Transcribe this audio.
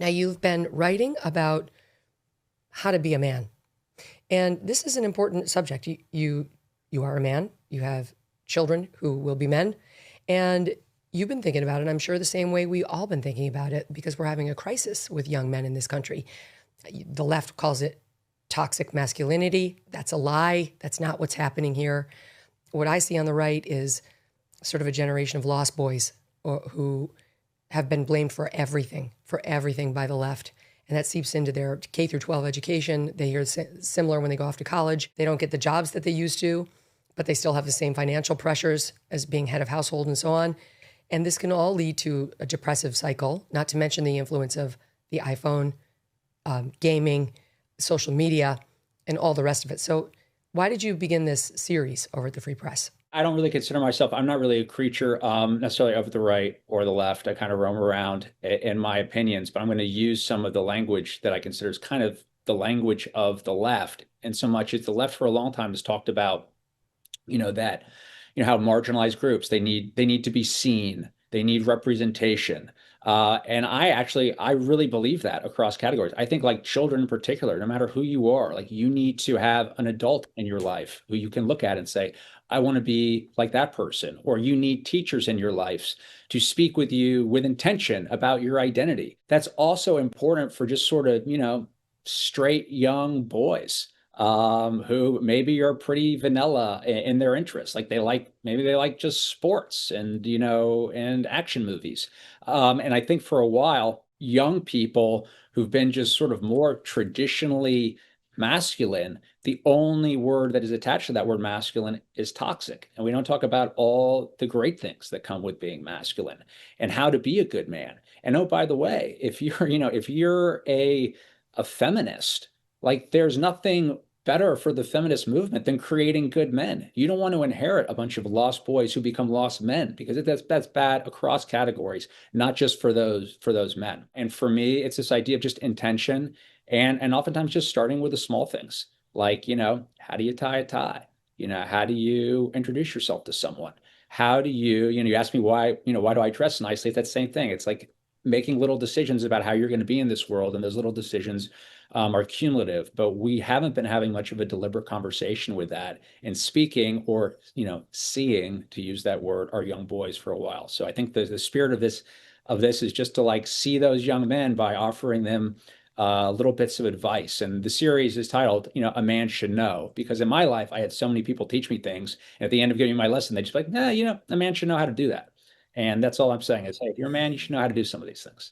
Now, you've been writing about how to be a man. And this is an important subject. You are a man, you have children who will be men, and you've been thinking about it, I'm sure the same way we all been thinking about it, because we're having a crisis with young men in this country. The left calls it toxic masculinity. That's a lie. That's not what's happening here. What I see on the right is sort of a generation of lost boys who have been blamed for everything by the left. And that seeps into their K through 12 education. They hear similar when they go off to college. They don't get the jobs that they used to, but they still have the same financial pressures as being head of household and so on. And this can all lead to a depressive cycle, not to mention the influence of the iPhone, gaming, social media, and all the rest of it. So why did you begin this series over at the Free Press? I don't really consider myself, I'm not really a creature necessarily of the right or the left. I kind of roam around in my opinions, but I'm going to use some of the language that I consider is kind of the language of the left. And so much as the left for a long time has talked about, that, how marginalized groups, they need to be seen, they need representation. And I really believe that across categories. I think like children in particular, no matter who you are, like you need to have an adult in your life who you can look at and say, I want to be like that person. Or you need teachers in your lives to speak with you with intention about your identity. That's also important for just sort of, straight young boys who maybe are pretty vanilla in their interests. Like maybe they like just sports and action movies. And I think for a while, young people who've been just sort of more traditionally masculine, the only word that is attached to that word masculine is toxic. And we don't talk about all the great things that come with being masculine and how to be a good man. And oh, by the way, if you're a feminist, like there's nothing better for the feminist movement than creating good men. You don't want to inherit a bunch of lost boys who become lost men because that's bad across categories, not just for those men. And for me, it's this idea of just intention and oftentimes just starting with the small things. Like, how do you tie a tie? How do you introduce yourself to someone? How do you ask me why do I dress nicely? It's that same thing. It's like making little decisions about how you're going to be in this world. And those little decisions are cumulative, but we haven't been having much of a deliberate conversation with that and speaking or, seeing, to use that word, our young boys for a while. So I think the spirit of this is just to like see those young men by offering them little bits of advice. And the series is titled, A Man Should Know, because in my life, I had so many people teach me things. And at the end of giving me my lesson, they just be like, nah, a man should know how to do that. And that's all I'm saying is, hey, if you're a man, you should know how to do some of these things.